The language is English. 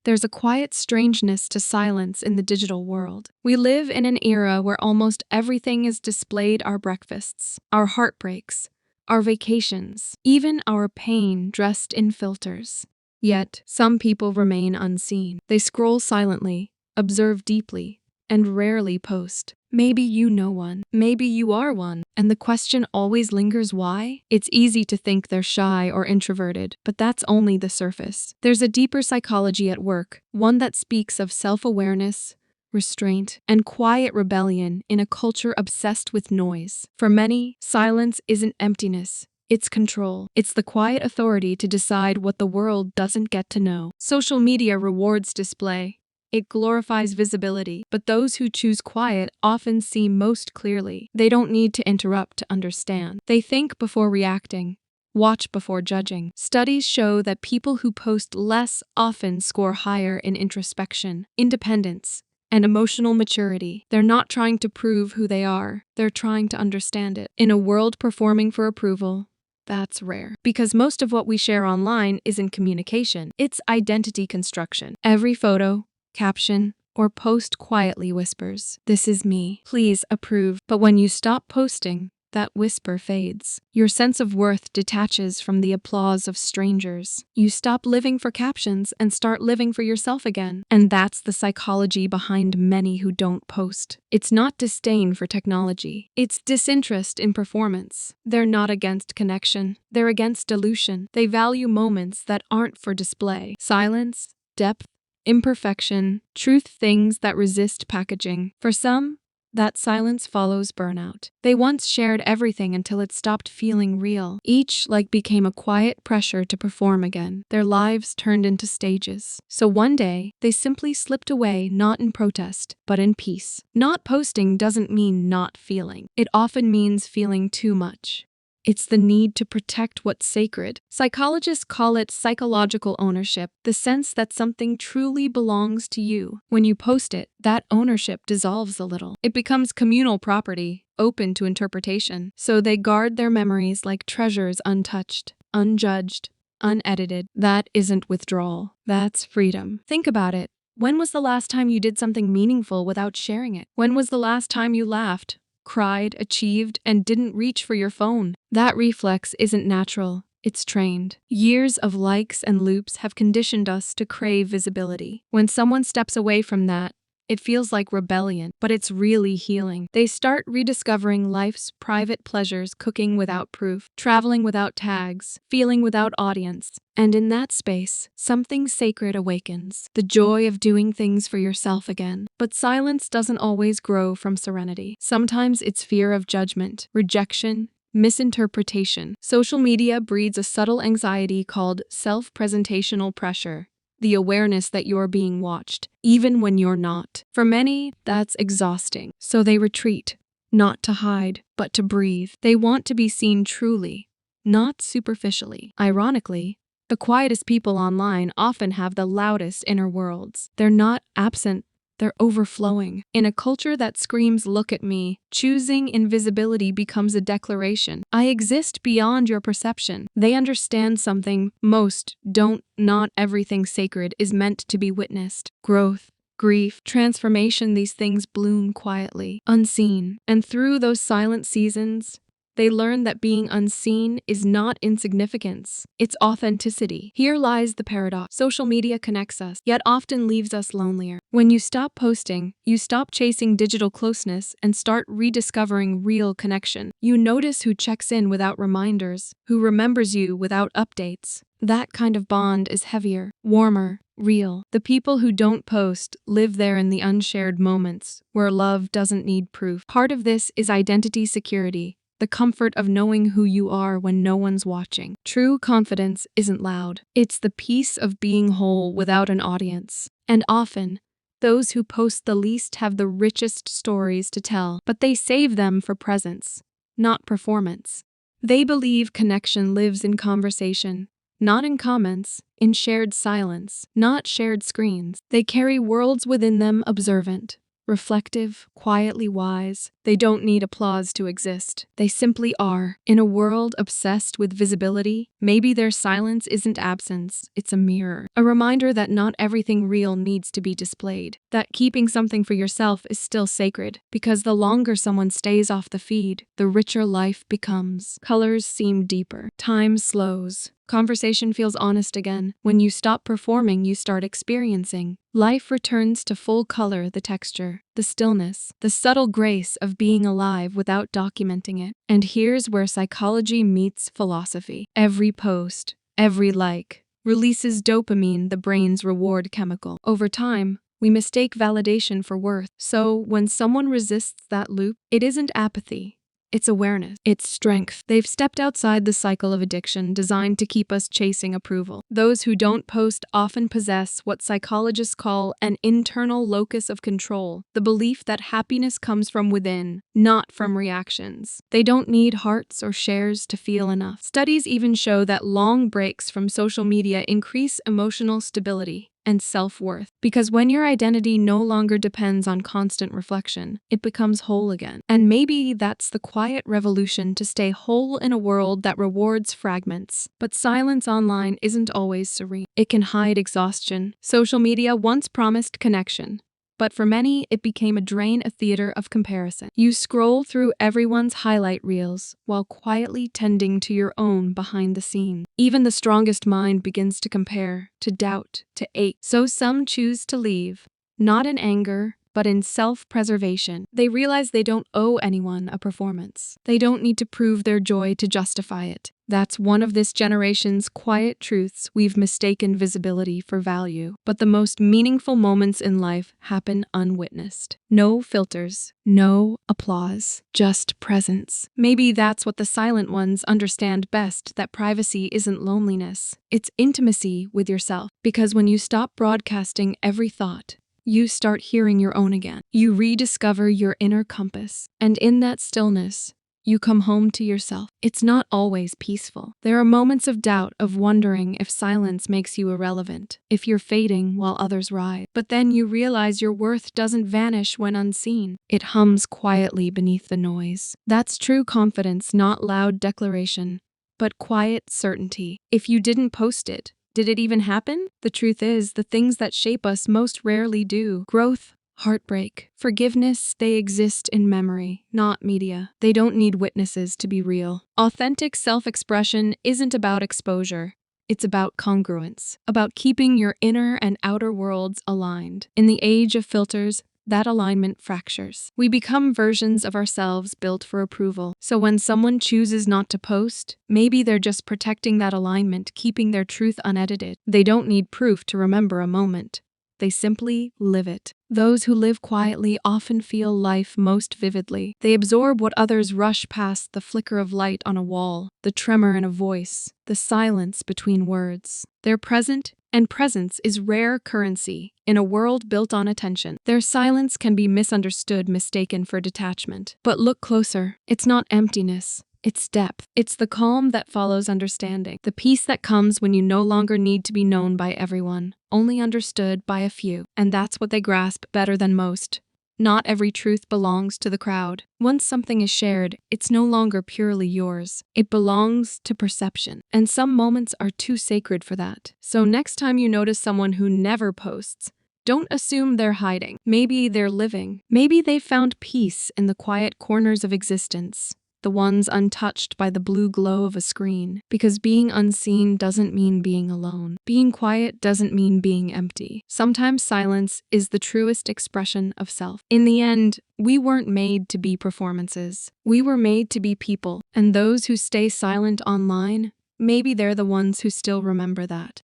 There's a quiet strangeness to silence in the digital world. We live in an era where almost everything is displayed: our breakfasts, our heartbreaks, our vacations, even our pain dressed in filters. Yet, some people remain unseen. They scroll silently, observe deeply, and rarely post. Maybe you know one. Maybe you are one. And the question always lingers: why? It's easy to think they're shy or introverted, but that's only the surface. There's a deeper psychology at work, one that speaks of self-awareness, restraint, and quiet rebellion in a culture obsessed with noise. For many, silence isn't emptiness. It's control. It's the quiet authority to decide what the world doesn't get to know. Social media rewards display. It glorifies visibility, but those who choose quiet often see most clearly. They don't need to interrupt to understand. They think before reacting, watch before judging. Studies show that people who post less often score higher in introspection, independence, and emotional maturity. They're not trying to prove who they are, they're trying to understand it. In a world performing for approval, that's rare. Because most of what we share online isn't communication, it's identity construction. Every photo, caption, or post quietly whispers, "This is me. Please approve." But when you stop posting, that whisper fades. Your sense of worth detaches from the applause of strangers. You stop living for captions and start living for yourself again. And that's the psychology behind many who don't post. It's not disdain for technology. It's disinterest in performance. They're not against connection. They're against dilution. They value moments that aren't for display. Silence, depth, imperfection, truth, things that resist packaging. For some, that silence follows burnout. They once shared everything until it stopped feeling real. Each became a quiet pressure to perform again. Their lives turned into stages. So one day, they simply slipped away, not in protest, but in peace. Not posting doesn't mean not feeling. It often means feeling too much. It's the need to protect what's sacred. Psychologists call it psychological ownership, the sense that something truly belongs to you. When you post it, that ownership dissolves a little. It becomes communal property, open to interpretation. So they guard their memories like treasures, untouched, unjudged, unedited. That isn't withdrawal. That's freedom. Think about it. When was the last time you did something meaningful without sharing it? When was the last time you laughed, cried, achieved, and didn't reach for your phone? That reflex isn't natural, it's trained. Years of likes and loops have conditioned us to crave visibility. When someone steps away from that, it feels like rebellion, but it's really healing. They start rediscovering life's private pleasures, cooking without proof, traveling without tags, feeling without audience. And in that space, something sacred awakens, the joy of doing things for yourself again. But silence doesn't always grow from serenity. Sometimes it's fear of judgment, rejection, misinterpretation. Social media breeds a subtle anxiety called self-presentational pressure. The awareness that you're being watched, even when you're not. For many, that's exhausting. So they retreat, not to hide, but to breathe. They want to be seen truly, not superficially. Ironically, the quietest people online often have the loudest inner worlds. They're not absent, they're overflowing. In a culture that screams, "Look at me," choosing invisibility becomes a declaration. I exist beyond your perception. They understand something most don't. Not everything sacred is meant to be witnessed. Growth, grief, transformation, these things bloom quietly, unseen. And through those silent seasons, they learn that being unseen is not insignificance, it's authenticity. Here lies the paradox. Social media connects us, yet often leaves us lonelier. When you stop posting, you stop chasing digital closeness and start rediscovering real connection. You notice who checks in without reminders, who remembers you without updates. That kind of bond is heavier, warmer, real. The people who don't post live there in the unshared moments, where love doesn't need proof. Part of this is identity security. The comfort of knowing who you are when no one's watching. True confidence isn't loud. It's the peace of being whole without an audience. And often, those who post the least have the richest stories to tell, but they save them for presence, not performance. They believe connection lives in conversation, not in comments, in shared silence, not shared screens. They carry worlds within them, observant, reflective, quietly wise. They don't need applause to exist. They simply are. In a world obsessed with visibility, maybe their silence isn't absence, it's a mirror. A reminder that not everything real needs to be displayed. That keeping something for yourself is still sacred, because the longer someone stays off the feed, the richer life becomes. Colors seem deeper. Time slows. Conversation feels honest again. When you stop performing, you start experiencing. Life returns to full color, the texture, the stillness, the subtle grace of being alive without documenting it. And here's where psychology meets philosophy. Every post, every like, releases dopamine, the brain's reward chemical. Over time, we mistake validation for worth. So when someone resists that loop, it isn't apathy. It's awareness. It's strength. They've stepped outside the cycle of addiction designed to keep us chasing approval. Those who don't post often possess what psychologists call an internal locus of control, the belief that happiness comes from within, not from reactions. They don't need hearts or shares to feel enough. Studies even show that long breaks from social media increase emotional stability and self-worth. Because when your identity no longer depends on constant reflection, it becomes whole again. And maybe that's the quiet revolution to stay whole in a world that rewards fragments. But silence online isn't always serene. It can hide exhaustion. Social media once promised connection, but for many, it became a drain, a theater of comparison. You scroll through everyone's highlight reels while quietly tending to your own behind the scenes. Even the strongest mind begins to compare, to doubt, to ache. So some choose to leave, not in anger, but in self-preservation. They realize they don't owe anyone a performance. They don't need to prove their joy to justify it. That's one of this generation's quiet truths. We've mistaken visibility for value. But the most meaningful moments in life happen unwitnessed. No filters, no applause, just presence. Maybe that's what the silent ones understand best, that privacy isn't loneliness. It's intimacy with yourself. Because when you stop broadcasting every thought, you start hearing your own again. You rediscover your inner compass. And in that stillness, you come home to yourself. It's not always peaceful. There are moments of doubt, of wondering if silence makes you irrelevant, if you're fading while others rise. But then you realize your worth doesn't vanish when unseen. It hums quietly beneath the noise. That's true confidence, not loud declaration, but quiet certainty. If you didn't post it, did it even happen? The truth is, the things that shape us most rarely do. Growth, heartbreak, forgiveness, they exist in memory, not media. They don't need witnesses to be real. Authentic self-expression isn't about exposure. It's about congruence, about keeping your inner and outer worlds aligned. In the age of filters, that alignment fractures. We become versions of ourselves built for approval. So when someone chooses not to post, maybe they're just protecting that alignment, keeping their truth unedited. They don't need proof to remember a moment. They simply live it. Those who live quietly often feel life most vividly. They absorb what others rush past: the flicker of light on a wall, the tremor in a voice, the silence between words. They're present, and presence is rare currency in a world built on attention. Their silence can be misunderstood, mistaken for detachment. But look closer. It's not emptiness. It's depth. It's the calm that follows understanding. The peace that comes when you no longer need to be known by everyone, only understood by a few. And that's what they grasp better than most. Not every truth belongs to the crowd. Once something is shared, it's no longer purely yours. It belongs to perception. And some moments are too sacred for that. So next time you notice someone who never posts, don't assume they're hiding. Maybe they're living. Maybe they've found peace in the quiet corners of existence, the ones untouched by the blue glow of a screen. Because being unseen doesn't mean being alone. Being quiet doesn't mean being empty. Sometimes silence is the truest expression of self. In the end, we weren't made to be performances. We were made to be people. And those who stay silent online, maybe they're the ones who still remember that.